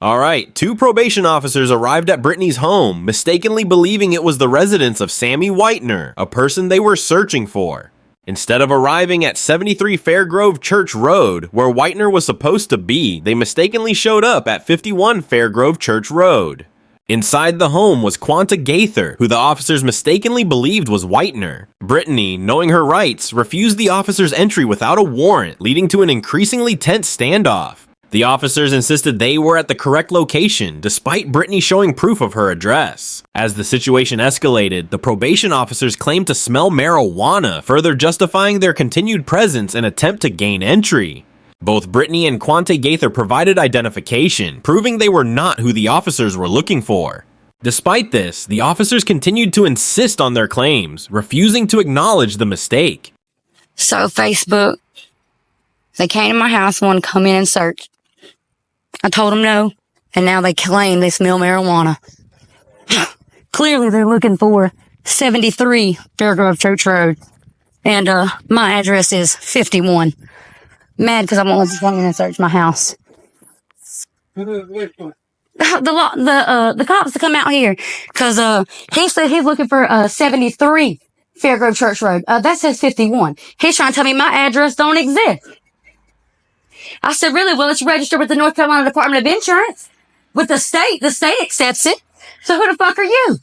Alright, 2 probation officers arrived at Brittany's home, mistakenly believing it was the residence of Sammy Whitener, a person they were searching for. Instead of arriving at 73 Fairgrove Church Road, where Whitener was supposed to be, they mistakenly showed up at 51 Fairgrove Church Road. Inside the home was Quante Gaither, who the officers mistakenly believed was Whitener. Brittany, knowing her rights, refused the officers' entry without a warrant, leading to an increasingly tense standoff. The officers insisted they were at the correct location, despite Brittany showing proof of her address. As the situation escalated, the probation officers claimed to smell marijuana, further justifying their continued presence and attempt to gain entry. Both Brittany and Quante Gaither provided identification, proving they were not who the officers were looking for. Despite this, the officers continued to insist on their claims, refusing to acknowledge the mistake. So Facebook, they came to my house and wanted to come in and search. I told them no, and now they claim they smell marijuana. Clearly they're looking for 73 Fairgrove Church Road, and my address is 51. Mad because I won't let them come in and search my house. The cops to come out here because he said he's looking for 73 Fairgrove Church Road. That says 51. He's trying to tell me my address don't exist. I said, really? Well, it's registered with the North Carolina Department of Insurance. With the state accepts it. So who the fuck are you?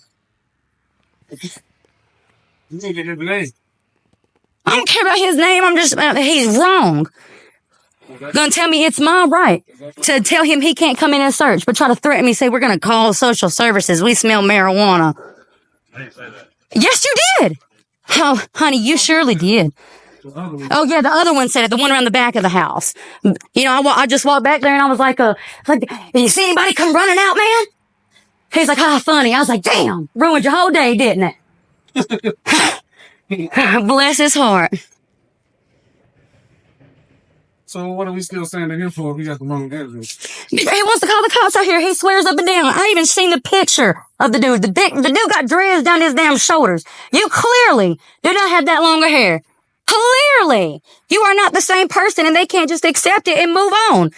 I don't care about his name. I'm just, he's wrong. Gonna tell me it's my right to tell him he can't come in and search, but try to threaten me, say we're gonna call social services. We smell marijuana. I didn't say that. Yes, you did. Oh, honey, you surely did. Oh yeah, the other one said it, the one around the back of the house. You know, I just walked back there and I was like, you see anybody come running out, man? He's like, funny. I was like, damn, ruined your whole day, didn't it? Bless his heart. So what are we still standing here for if we got the wrong address? He wants to call the cops out here. He swears up and down. I even seen the picture of the dude. The dude got dreads down his damn shoulders. You clearly do not have that longer hair. Clearly, you are not the same person, and they can't just accept it and move on.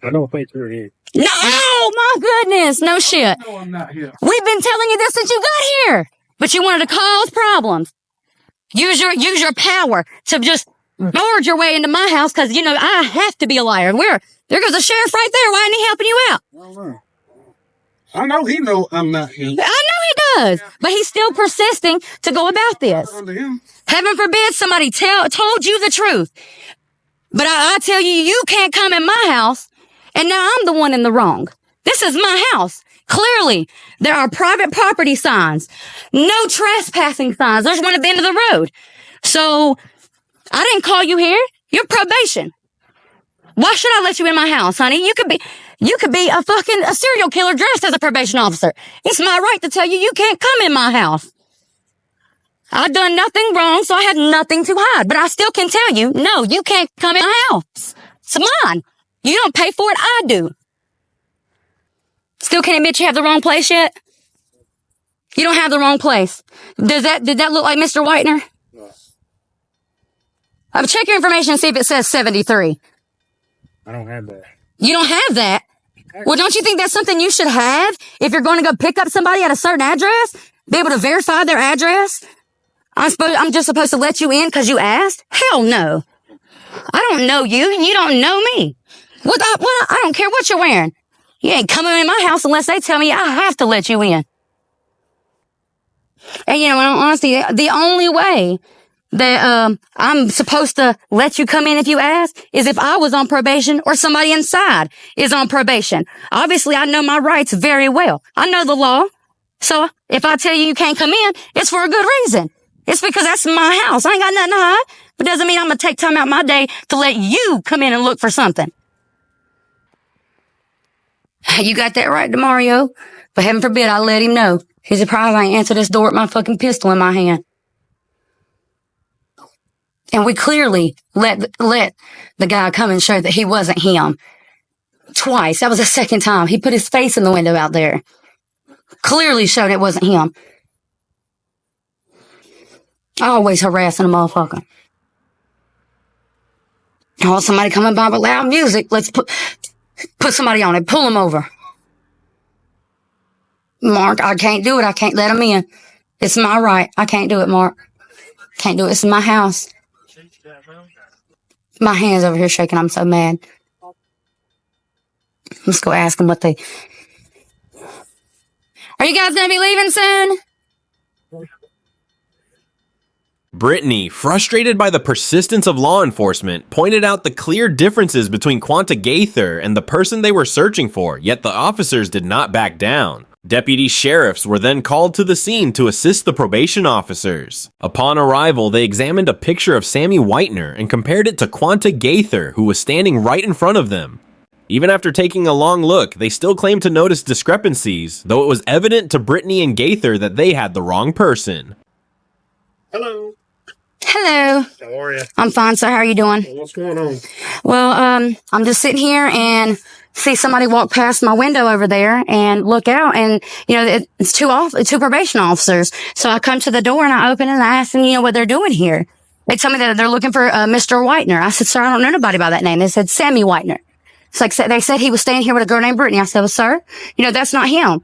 I don't think you're here. No, oh my goodness, no shit. No, I'm not here. We've been telling you this since you got here, but you wanted to cause problems. Use your power to just barge your way into my house because you know I have to be a liar. There goes the sheriff right there. Why isn't he helping you out? I know he know I'm not here. I know he does, but he's still persisting to go about this. Heaven forbid somebody told you the truth. But I tell you, you can't come in my house, and now I'm the one in the wrong. This is my house. Clearly, there are private property signs. No trespassing signs. There's one at the end of the road. So, I didn't call you here. You're probation. Why should I let you in my house, honey? You could be a serial killer dressed as a probation officer. It's my right to tell you you can't come in my house. I've done nothing wrong, so I had nothing to hide. But I still can tell you, no, you can't come in my house. It's mine. You don't pay for it, I do. Still can't admit you have the wrong place yet? You don't have the wrong place. Did that look like Mr. Whitener? No. Check your information and see if it says 73. I don't have that. You don't have that? Well, don't you think that's something you should have if you're going to go pick up somebody at a certain address? Be able to verify their address? I'm just supposed to let you in because you asked? Hell no. I don't know you. You don't know me. I don't care what you're wearing. You ain't coming in my house unless they tell me I have to let you in. And you know, honestly, the only way that I'm supposed to let you come in if you ask is if I was on probation or somebody inside is on probation. Obviously, I know my rights very well. I know the law. So if I tell you you can't come in, it's for a good reason. It's because that's my house. I ain't got nothing to hide. But doesn't mean I'm going to take time out my day to let you come in and look for something. You got that right, DeMario. But heaven forbid I let him know. He's surprised I ain't answered this door with my fucking pistol in my hand. And we clearly let the guy come and show that he wasn't him. Twice. That was the second time. He put his face in the window out there. Clearly showed it wasn't him. Always harassing a motherfucker. Oh, somebody coming by with loud music. Put somebody on it. Pull him over. Mark, I can't do it. I can't let him in. It's my right. I can't do it, Mark. Can't do it. It's my house. My hand's over here shaking. I'm so mad. Let's go ask them what they... Are you guys going to be leaving soon? Brittany, frustrated by the persistence of law enforcement, pointed out the clear differences between Quante Gaither and the person they were searching for, yet the officers did not back down. Deputy sheriffs were then called to the scene to assist the probation officers. Upon arrival, they examined a picture of Sammy Whitener and compared it to Quante Gaither, who was standing right in front of them. Even after taking a long look, they still claimed to notice discrepancies, though it was evident to Brittany and Gaither that they had the wrong person. Hello. Hello. How are you? I'm fine, sir. How are you doing? What's going on? Well, I'm just sitting here and see somebody walk past my window over there and look out, and it's two probation officers. So I come to the door and I open and I ask them, what they're doing here. They tell me that they're looking for Mr. Whitener. I said, sir, I don't know nobody by that name. They said Sammy Whitener. It's like they said he was staying here with a girl named Brittany. I said, well, sir, that's not him.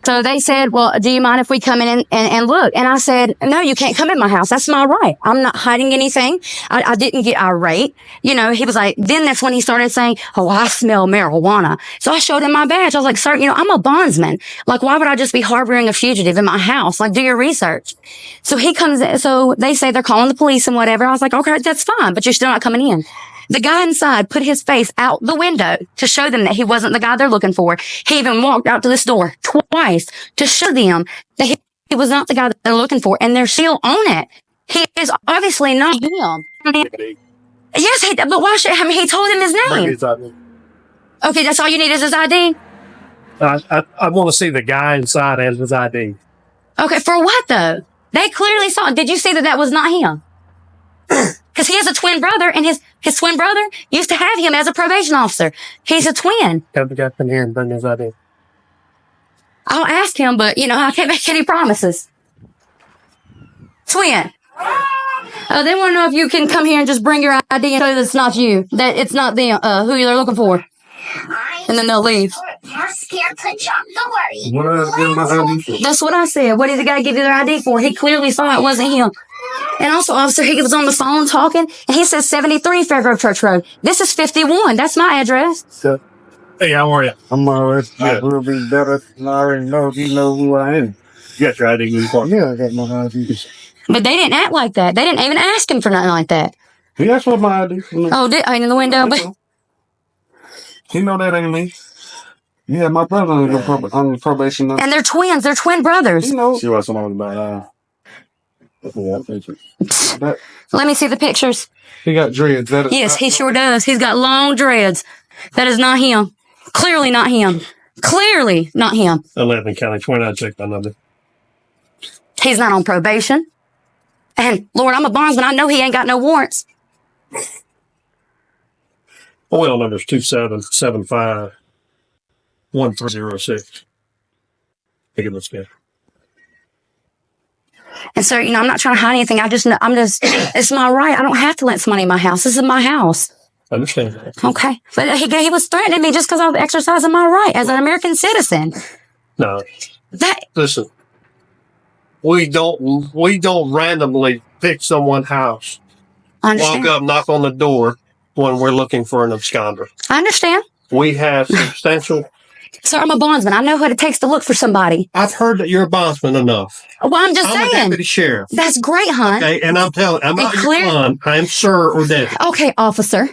So they said, well, do you mind if we come in and look? And I said, no, you can't come in my house. That's my right. I'm not hiding anything. I didn't get irate. He was like, then that's when he started saying, oh, I smell marijuana. So I showed him my badge. I was like, sir, I'm a bondsman. Like, why would I just be harboring a fugitive in my house? Like, do your research. So he comes in. So they say they're calling the police and whatever. I was like, okay, that's fine, but you're still not coming in. The guy inside put his face out the window to show them that he wasn't the guy they're looking for. He even walked out to this door twice to show them that he was not the guy that they're looking for, and they're still on it. He is obviously not him. Yes, but why should he told him his name. Okay, that's all you need is his ID? I want to see the guy inside and his ID. Okay, for what though? They clearly saw it. Did you see that was not him? Because he has a twin brother, and his twin brother used to have him as a probation officer. He's a twin. Have the guy come here and bring his ID. I'll ask him, but, I can't make any promises. Twin. They want to know if you can come here and just bring your ID and show that it's not you, that it's not them, who you're looking for. And then they'll leave. You're scared to jump. Don't worry. What did I give my ID for? That's what I said. What did the guy give you their ID for? He clearly saw it wasn't him. And also, officer, he was on the phone talking, and he says 73 Fairgrove Church Road. This is 51. That's my address. So, hey, how are you? I'm alright. I will be better. I already know if you know who I am. You got your ID? Yeah, I got my ID. But they didn't act like that. They didn't even ask him for nothing like that. He asked for my ID. Oh, in the window? But He know that ain't me. Yeah, my brother on probation. and they're twins. They're twin brothers. He knows. She was someone about that. Let me see the pictures. He got dreads. That is Yes, he sure does. He's got long dreads. That is not him. Clearly not him. Clearly not him. 11 County 29, check my number. He's not on probation. And, Lord, I'm a bondsman. I know he ain't got no warrants. Oil number's 2775 1306. Take a look, man. And so, I'm not trying to hide anything. It's my right. I don't have to let somebody in my house. This is my house. I understand. Okay. But he was threatening me just because I was exercising my right as an American citizen. No. Listen. We don't randomly pick someone's house. I understand. Walk up, knock on the door when we're looking for an absconder. I understand. We have substantial... Sir, I'm a bondsman. I know what it takes to look for somebody. I've heard that you're a bondsman enough. Well, I'm just I'm a saying. deputy sheriff. That's great, hon. Okay, and I'm not your son. I am sir or deputy. Okay, officer.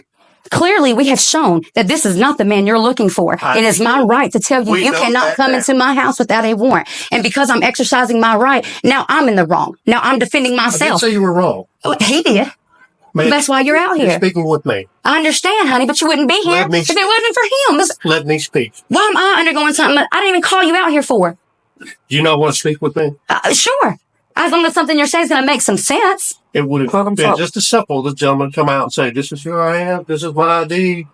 Clearly, we have shown that this is not the man you're looking for. It is my right to tell you you cannot come into my house without a warrant. And because I'm exercising my right, now I'm in the wrong. Now I'm defending I didn't myself. say you were wrong. Oh, he did. Man, That's why you're out You're here. speaking with me. I understand, honey, but you wouldn't be here Let me if it wasn't for him. Let me speak. Why am I undergoing something that I didn't even call you out here for? You not want to speak with me? Sure. As long as something you're saying is going to make some sense. It would have been just as simple the gentleman come out and say, this is who I am, this is my ID,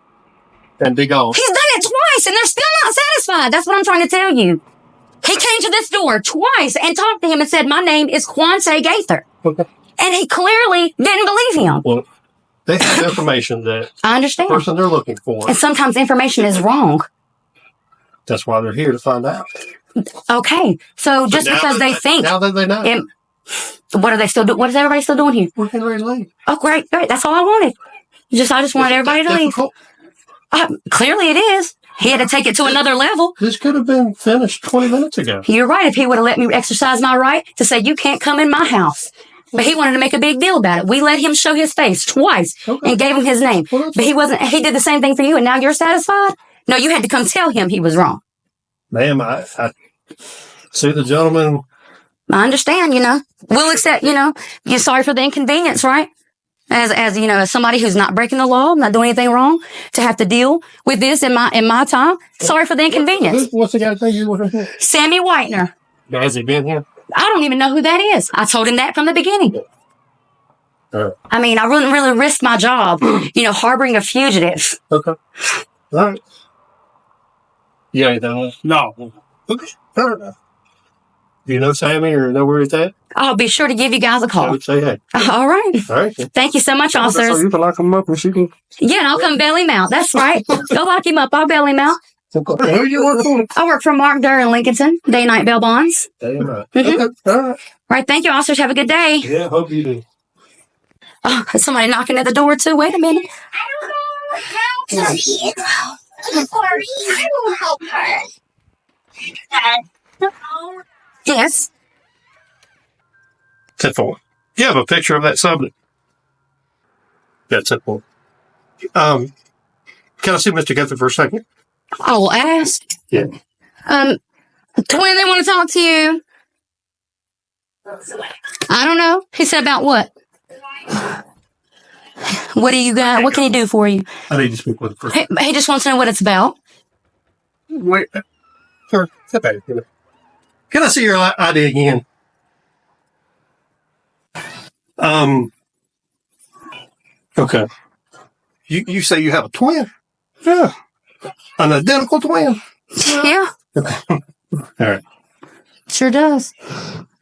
and be gone. He's done it twice, and they're still not satisfied. That's what I'm trying to tell you. He came to this door twice and talked to him and said, my name is Quante Gaither. Okay. And he clearly didn't believe him. Well, They have information that I the understand. person they're looking for. And sometimes information is wrong. That's why they're here to find out. Okay. So just But now because that they think, now that they know, what are they still doing? What is everybody still doing here? we're getting ready to leave. Oh, great. That's all I wanted. I just wanted everybody to leave. Difficult? Clearly it is. He had to take it to another level. This could have been finished 20 minutes ago. You're right. If he would have let me exercise my right to say, you can't come in my house. But he wanted to make a big deal about it. We let him show his face twice and gave him his name. Well, But he did the same thing for you, and now you're satisfied? No, you had to come tell him he was wrong. Ma'am, I see the gentleman. I understand, We'll accept, you're sorry for the inconvenience, right? As somebody who's not breaking the law, not doing anything wrong, to have to deal with this in my time. Sorry for the inconvenience. What's the guy's name you looking for? Sammy Whitener. Has he been here? I don't even know who that is. I told him that from the beginning. I mean, I wouldn't really risk my job, harboring a fugitive. Okay. All right. You got anything else? No. Okay. Fair enough. Do you know Sammy or know where he's at? I'll be sure to give you guys a I call. would say hey. All right. All right. Thank you so much, So officers. you can lock him up and she can. Yeah, and I'll come bail him out. That's right. Go lock him up. I'll bail him out. Who you work for? I work for Mark Durr in Lincolnton, day and night bail bonds. Damn right. Mhm. Okay. All right. Right. Thank you, officers. Have a good day. Yeah, hope you do. Oh, is somebody knocking at the door too? Wait a minute. I don't know how to be. Sorry, I will help her. Yes. 10-4. You have a picture of that subject? Yeah, 10-4. Can I see Mr. Gaither for a second? I will ask. Yeah. Twin, they want to talk to you. I don't know. He said about what? What do you got? What can he do for you? I need to speak with the person. He just wants to know what it's about. Wait. Sir, sit back. Can I see your ID again? Okay. You say you have a twin? Yeah. An identical twin? Yeah, All right. sure does.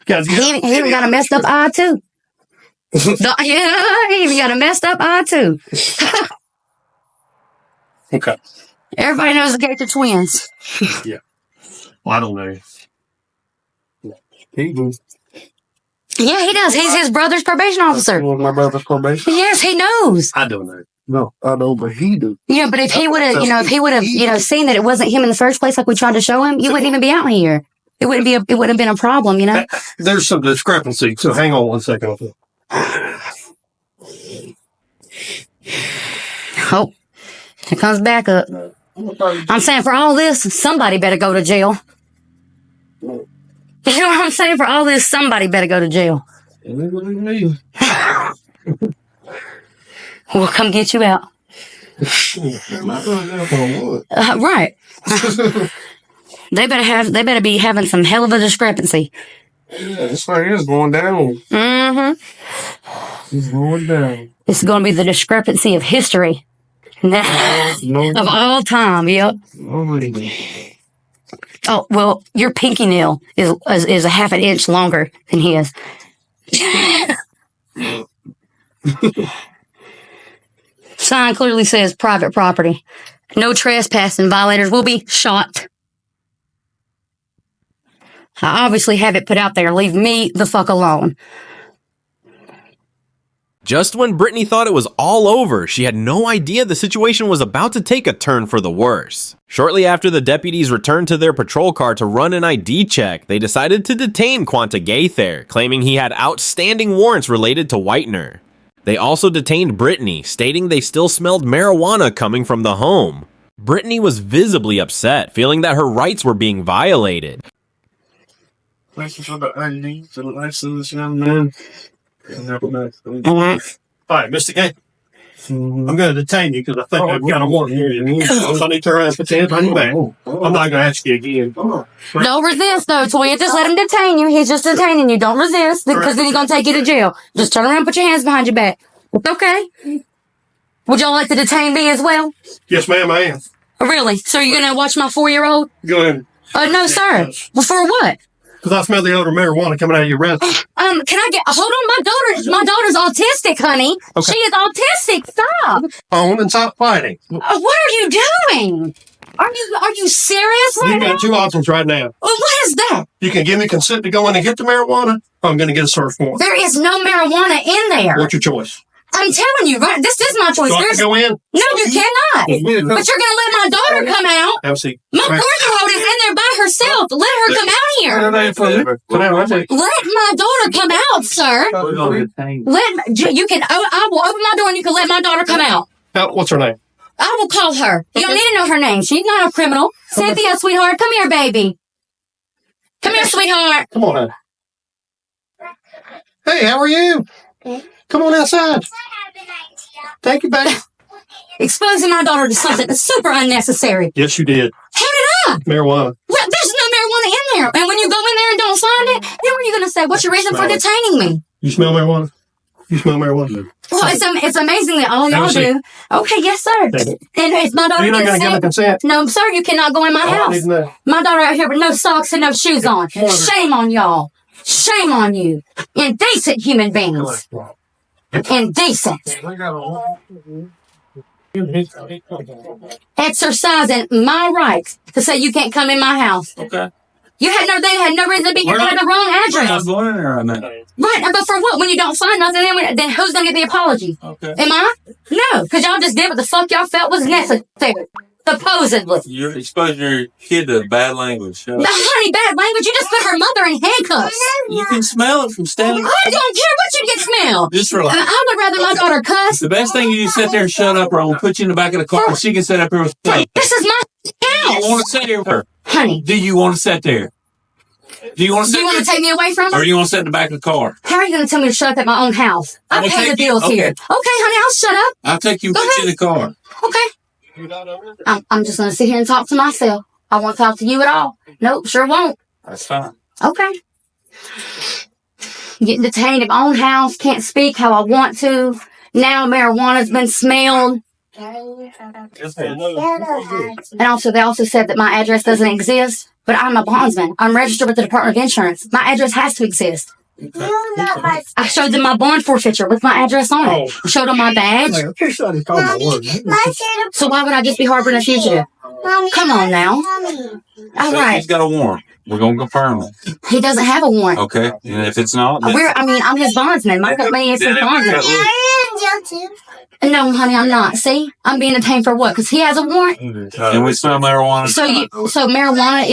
Guys, He even got a messed up eye too. Yeah, he even got a messed up eye too. Okay. Everybody knows the Gaither twins. Yeah. Well, I don't know. He do. Yeah, he does. He's his brother's probation officer. My brother's probation. Yes, he knows. I don't know. No, I know, but he do. Yeah, but if he would have, seen that it wasn't him in the first place, like we tried to show him, you wouldn't even be out here. It wouldn't have been a problem, There's some discrepancy, so hang on one second. Oh, here comes back up. I'm saying for all this, somebody better go to jail. You know what I'm saying? For all this, somebody better go to jail. We'll come get you out. Right. They better be having some hell of a discrepancy. Yeah, this right here is going down. Mm-hmm. It's going down. It's going to be the discrepancy of history. Of all time, yep. Oh, well, your pinky nail is a half an inch longer than his. Sign clearly says private property. No trespassing. Violators will be shot. I obviously have it put out there. Leave me the fuck alone. Just when Brittany thought it was all over, she had no idea the situation was about to take a turn for the worse. Shortly after the deputies returned to their patrol car to run an ID check, they decided to detain Quante Gaither, claiming he had outstanding warrants related to Whitener. They also detained Brittany, stating they still smelled marijuana coming from the home. Brittany was visibly upset, feeling that her rights were being violated. Thank you for the ID, for the license, young man. All right, Mr. Gaither. I'm going to detain you because I think I've got a warrant here. So I need to turn around and put your hands on your back. I'm not going to ask you again. Don't resist, though, Toya. Just let him detain you. He's just detaining you. Don't resist, because then he's going to take you to jail. Just turn around and put your hands behind your back. It's okay. Would y'all like to detain me as well? Yes, ma'am, I am. Really? So you're going to watch my 4-year-old? Go ahead. No, sir. Well, for what? Because I smell the odor of marijuana coming out of your breath. Can I hold on, my daughter's autistic, honey. Okay. She is autistic. Stop. Phone and stop fighting. What are you doing? Are you serious right You now? got two options right now. Well, what is that? You can give me consent to go in and get the marijuana, or I'm going to get a search warrant. There is no marijuana in there. What's your choice? I'm telling you, right? This is my choice. Do I have to go in? No, you cannot. But you're going to let my daughter come out. Have a seat. My 4-year-old is in there by herself. Let her come out here. Let my daughter come out, sir. You can. I will open my door and you can let my daughter come out. What's her name? I will call her. You don't need to know her name. She's not a criminal. Cynthia, sweetheart, come here, baby. Come here, sweetheart. Come on, honey. Hey, how are you? Come on outside. Thank you, baby. Exposing my daughter to something that's super unnecessary. Yes, you did. How did I? Marijuana. Well, there's no marijuana in there. And when you go in there and don't find it, then what are you going to say? What's your reason for detaining me? You smell marijuana? You smell marijuana? Well, it's amazing that all y'all do. Okay, yes, sir. And it's my daughter. You're not going to give me consent? No, sir, you cannot go in my house. My daughter out here with no socks and no shoes on. Shame on y'all. Shame on you. Indecent human beings. Indecent. Exercising my right to say you can't come in my house. Okay. They had no reason to be here. They had the wrong We're address. not going in there right now. Right, but for what? When you don't find nothing, then who's gonna get the apology? Okay. Am I? No, because y'all just did what the fuck y'all felt was necessary. Supposedly. You're exposing your kid to bad language. Shut The up. honey, bad language. You just put her mother in handcuffs. You can smell it from standing. I don't care what you get smell. Just relax. I would rather my daughter cuss. The best thing you do is sit there and shut up, or I'm gonna put you in the back of the car and she can sit up here with me. This is my Do you want house. to sit here with her? Honey, Do you want to sit there? Do you want to do sit you want to there? take me away from Or her? do you want to sit in the back of the car? How are you going to tell me to shut up at my own house? I I'm gonna pay the take you- bills okay. here. Okay, honey, I'll shut up. I'll take you and Go put you in the car. Okay. I'm just going to sit here and talk to myself. I won't talk to you at all. Nope, sure won't. That's fine. Okay. Getting detained in my own house, can't speak how I want to. Now marijuana's been smelled. And also, they also said that my address doesn't exist, but I'm a bondsman. I'm registered with the Department of Insurance. My address has to exist. I showed them my bond forfeiture with my address on it. I showed them my badge. So why would I just be harboring a fugitive? Come on now. All So right. he's got a warrant. We're going to confirm it. He doesn't have a warrant. Okay. And if it's not, then I'm his bondsman. My company is his bondsman. No, honey, I'm not. See? I'm being detained for what? Because he has a warrant? can we smell marijuana? So marijuana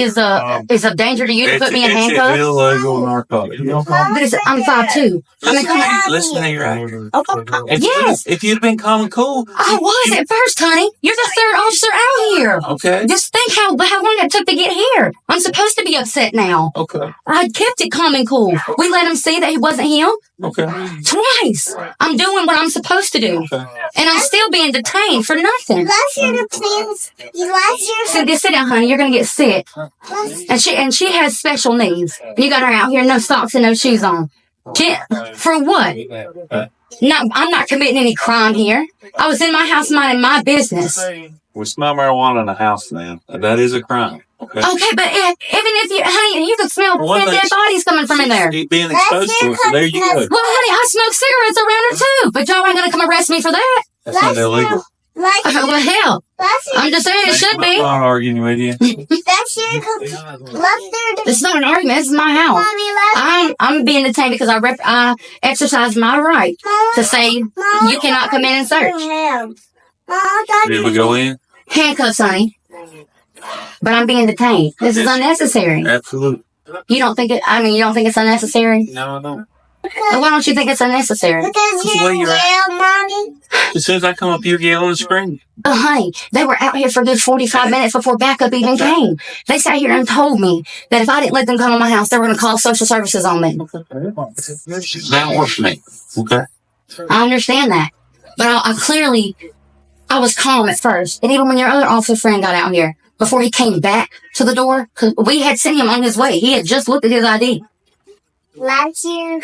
is a danger to you to put me in It's handcuffs? illegal narcotic. But I'm 5'2". I mean, come on. Listen to your actor. Yes. If you'd been calm and cool, I was at first, honey. You're the third officer out here. okay. Just think how long it took to get here. I'm supposed to be upset now. Okay. I kept it calm and cool. We let him see that he wasn't him Okay. twice. I'm doing what I'm supposed to do. Okay. And I'm still being detained for nothing. Cynthia, sit down, honey. You're gonna get sick. And she has special needs. You got her out here, no socks and no shoes on. For what? I'm not committing any crime here. I was in my house minding my business. We smell marijuana in the house, man. That is a crime. Okay. Okay, but even if honey, you could smell For one 10 thing, dead bodies coming from in there. She's being exposed to it, so there you go. Well, honey, I smoke cigarettes around her too, but y'all ain't gonna come arrest me for that. That's not illegal. Well, hell, I'm just saying it should I'm be. not arguing with you. It's not an argument. This is my house. I'm being detained because I exercise my right to say you cannot come in and search. Did we go in? Handcuffs, honey. But I'm being detained. This is unnecessary. Absolutely. You don't think it's unnecessary? No, I don't. Well, why don't you think it's unnecessary? That's the way you're at. As soon as I come up, you're yelling and screaming. Oh, honey, they were out here for a good 45 minutes before backup even came. They sat here and told me that if I didn't let them come to my house, they were going to call social services on me. That works for me. Okay. I understand that. But I was calm at first. And even when your other officer friend got out here, before he came back to the door, because we had sent him on his way. He had just looked at his ID. Last year,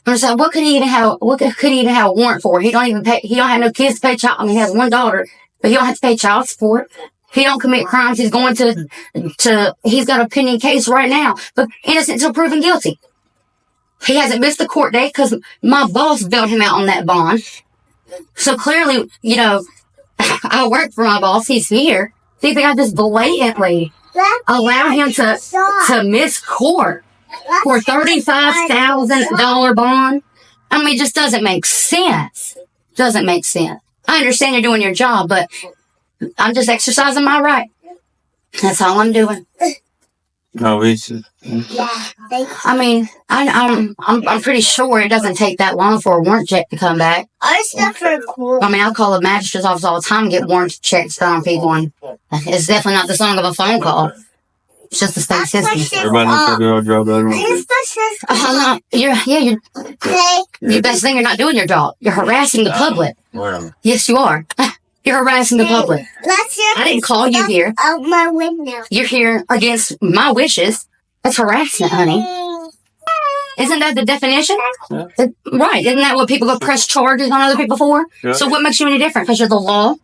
I'm saying, what could he even have a warrant for? He don't have no kids to pay child. I mean, he has one daughter, but he don't have to pay child support. He don't commit crimes. He's going he's got a pending case right now, but innocent until proven guilty. He hasn't missed the court date because my boss bailed him out on that bond. So clearly, you know, I work for my boss. He's here. Do you think I just blatantly allow him to miss court for $35,000 bond? I mean, it just doesn't make sense. Doesn't make sense. I understand you're doing your job, but I'm just exercising my right. That's all I'm doing. No, it's I mean, I'm pretty sure it doesn't take that long for a warrant check to come back. I mean, I call the magistrate's office all the time and get warrant checks done on people, and it's definitely not the song of a phone call. It's just the state system. everybody needs to do our job. The best thing, you're not doing your job. You're harassing the public. Well, Yes, you are. You're harassing the public. I didn't call you here. Out my window. You're here against my wishes. That's harassment, honey. Isn't that the definition? Right. Isn't that what people go press charges on other people for? Yeah. So what makes you any different? Because you're the law?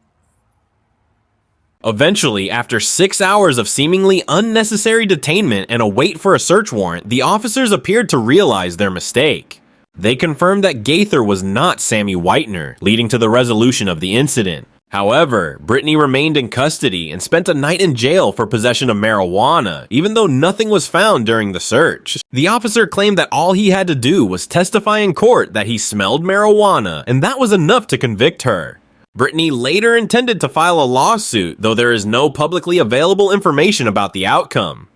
Eventually, after 6 hours of seemingly unnecessary detainment and a wait for a search warrant, the officers appeared to realize their mistake. They confirmed that Gaither was not Sammy Whitener, leading to the resolution of the incident. However, Brittany remained in custody and spent a night in jail for possession of marijuana, even though nothing was found during the search. The officer claimed that all he had to do was testify in court that he smelled marijuana, and that was enough to convict her. Brittany later intended to file a lawsuit, though there is no publicly available information about the outcome.